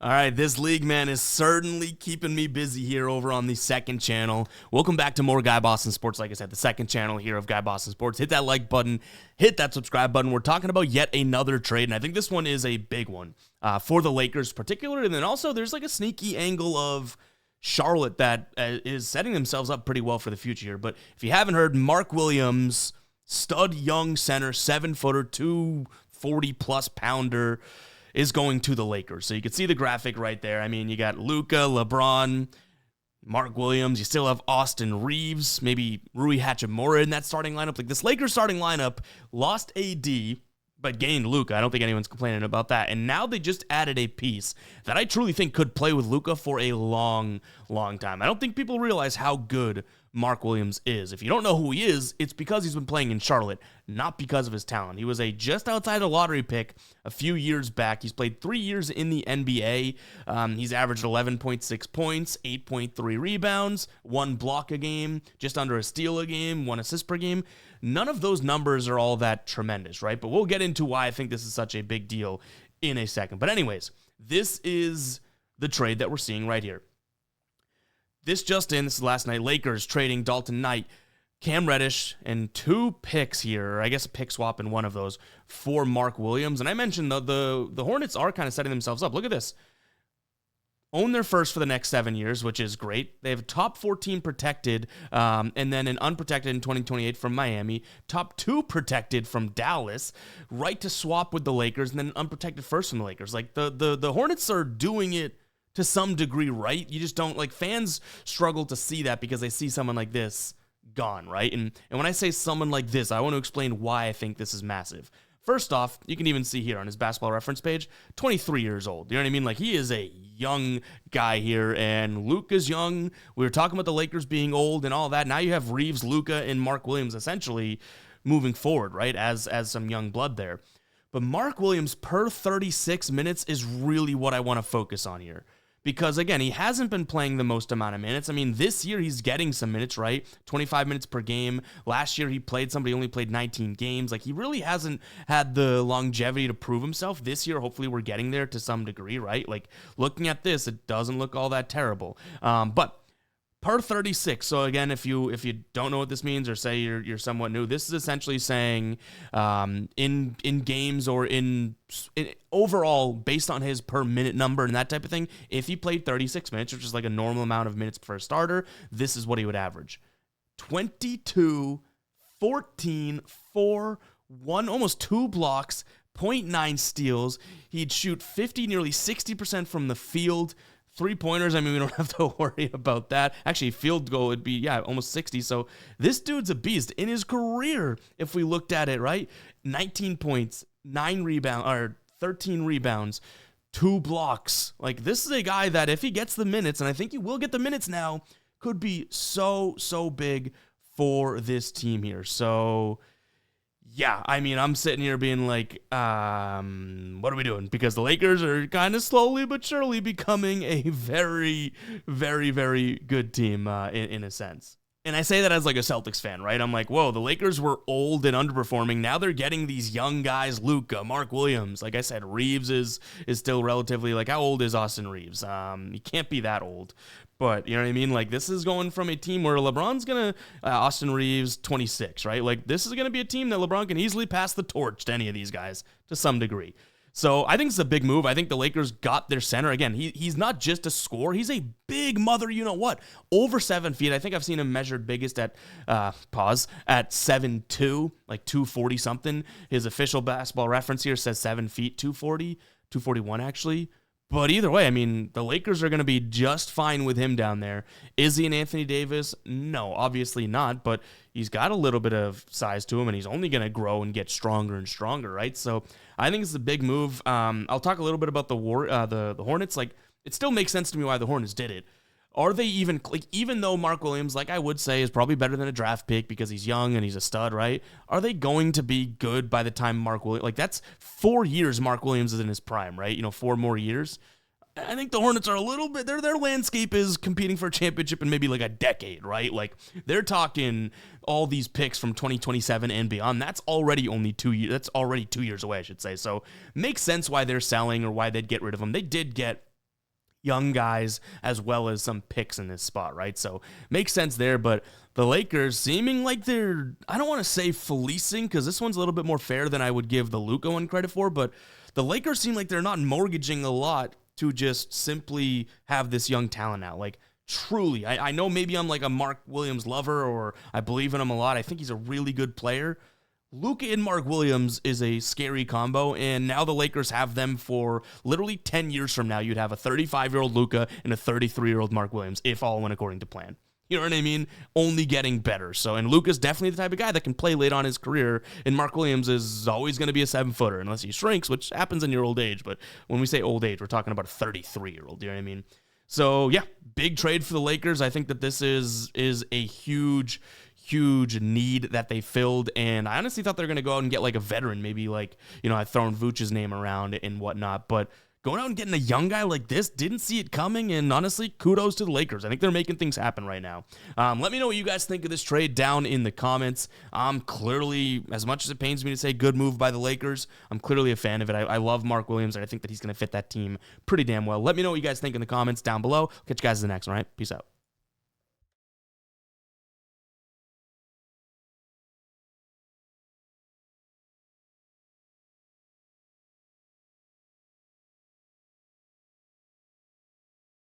All right, this league, man, is certainly keeping me busy here over on the second channel. Welcome back to more Guy Boston Sports. Like I said, the second channel here of Guy Boston Sports. Hit that like button, hit that subscribe button. We're talking about yet another trade, and I think this one is a big one for the Lakers particularly. And then also there's like a sneaky angle of Charlotte that is setting themselves up pretty well for the future here. But if you haven't heard, Mark Williams, stud young center, 7-footer, 240-plus pounder, is going to the Lakers. So you can see the graphic right there. I mean, you got Luka, LeBron, Mark Williams. You still have Austin Reeves, maybe Rui Hachimura in that starting lineup. Like, this Lakers starting lineup lost AD, but gained Luka. I don't think anyone's complaining about that. And now they just added a piece that I truly think could play with Luka for a long, long time. I don't think people realize how good Mark Williams is. If you don't know who he is, it's because he's been playing in Charlotte, not because of his talent. He was a just outside the lottery pick a few years back. He's played 3 years in the NBA. He's averaged 11.6 points, 8.3 rebounds, 1 block a game, just under a steal a game, 1 assist per game. None of those numbers are all that tremendous, right? But we'll get into why I think this is such a big deal in a second. But anyways, this is the trade that we're seeing right here. This is last night, Lakers trading Dalton Knight, Cam Reddish, and 2 picks here, or I guess a pick swap in one of those, for Mark Williams. And I mentioned the Hornets are kind of setting themselves up. Look at this. Own their first for the next 7 years, which is great. They have top 14 protected, and then an unprotected in 2028 from Miami. Top 2 protected from Dallas. Right to swap with the Lakers, and then an unprotected first from the Lakers. Like, the Hornets are doing it to some degree, right? You just don't, like, fans struggle to see that because they see someone like this gone, right? And when I say someone like this, I want to explain why I think this is massive. First off, you can even see here on his basketball reference page, 23 years old. You know what I mean? Like, he is a young guy here, and Luka's young. We were talking about the Lakers being old and all that. Now you have Reeves, Luka, and Mark Williams essentially moving forward, right, as some young blood there. But Mark Williams per 36 minutes is really what I want to focus on here. Because, again, he hasn't been playing the most amount of minutes. I mean, this year he's getting some minutes, right? 25 minutes per game. Last year he only played 19 games. Like, he really hasn't had the longevity to prove himself. This year, hopefully we're getting there to some degree, right? Like, looking at this, it doesn't look all that terrible. But per 36. So again, if you don't know what this means, or say you're somewhat new, this is essentially saying in games or in overall, based on his per minute number and that type of thing, if he played 36 minutes, which is like a normal amount of minutes for a starter, this is what he would average: 22, 14, 4, 1, almost 2 blocks, 0.9 steals. He'd shoot 50, nearly 60% from the field. 3-pointers, I mean, we don't have to worry about that. Actually, field goal would be, almost 60. So this dude's a beast. In his career, if we looked at it, right, 19 points, 13 rebounds, 2 blocks. Like, this is a guy that if he gets the minutes, and I think he will get the minutes now, could be so big for this team here. So, yeah, I mean, I'm sitting here being like, what are we doing? Because the Lakers are kind of slowly but surely becoming a very, very, very good team in a sense. And I say that as like a Celtics fan, right? I'm like, whoa, the Lakers were old and underperforming. Now they're getting these young guys, Luka, Mark Williams. Like I said, Reeves is still relatively, like, how old is Austin Reeves? He can't be that old. But, you know what I mean? Like, this is going from a team where LeBron's going to, Austin Reeves, 26, right? Like, this is going to be a team that LeBron can easily pass the torch to any of these guys to some degree. So I think it's a big move. I think the Lakers got their center. Again, he's not just a scorer. He's a big mother, you-know-what. Over 7 feet. I think I've seen him measured biggest at 7'2", like 240-something. His official basketball reference here says 7 feet, 240, 241 actually. But either way, I mean, the Lakers are going to be just fine with him down there. Is he an Anthony Davis? No, obviously not, but he's got a little bit of size to him, and he's only going to grow and get stronger and stronger, right? So I think it's a big move. I'll talk a little bit about the Hornets. Like, it still makes sense to me why the Hornets did it. Are they even, like, even though Mark Williams, like I would say, is probably better than a draft pick because he's young and he's a stud, right? Are they going to be good by the time Mark Williams, like, that's 4 years Mark Williams is in his prime, right? 4 more years. I think the Hornets are a little bit, their landscape is competing for a championship in maybe like a decade, right? Like, they're talking all these picks from 2027 and beyond. That's already only 2 years. That's already 2 years away, I should say. So makes sense why they're selling or why they'd get rid of them. They did get young guys as well as some picks in this spot, right? So makes sense there, but the Lakers seeming like they're, I don't want to say fleecing because this one's a little bit more fair than I would give the Luka one credit for, but the Lakers seem like they're not mortgaging a lot to just simply have this young talent out. Like, truly, I know maybe I'm like a Mark Williams lover or I believe in him a lot. I think he's a really good player. Luka and Mark Williams is a scary combo, and now the Lakers have them for literally 10 years from now. You'd have a 35-year-old Luka and a 33-year-old Mark Williams, if all went according to plan. You know what I mean? Only getting better. So, and Luka's definitely the type of guy that can play late on his career, and Mark Williams is always going to be a 7-footer unless he shrinks, which happens in your old age. But when we say old age, we're talking about a 33-year-old. You know what I mean? So, yeah, big trade for the Lakers. I think that this is a huge need that they filled, and I honestly thought they were going to go out and get like a veteran, maybe like, you know, I've thrown Vooch's name around and whatnot, but going out and getting a young guy like this, didn't see it coming, and honestly, kudos to the Lakers. I think they're making things happen right now. Let me know what you guys think of this trade down in the comments. I'm clearly, as much as it pains me to say good move by the Lakers, I'm clearly a fan of it. I love Mark Williams, and I think that he's going to fit that team pretty damn well. Let me know what you guys think in the comments down below. Catch you guys in the next one, all right? Peace out.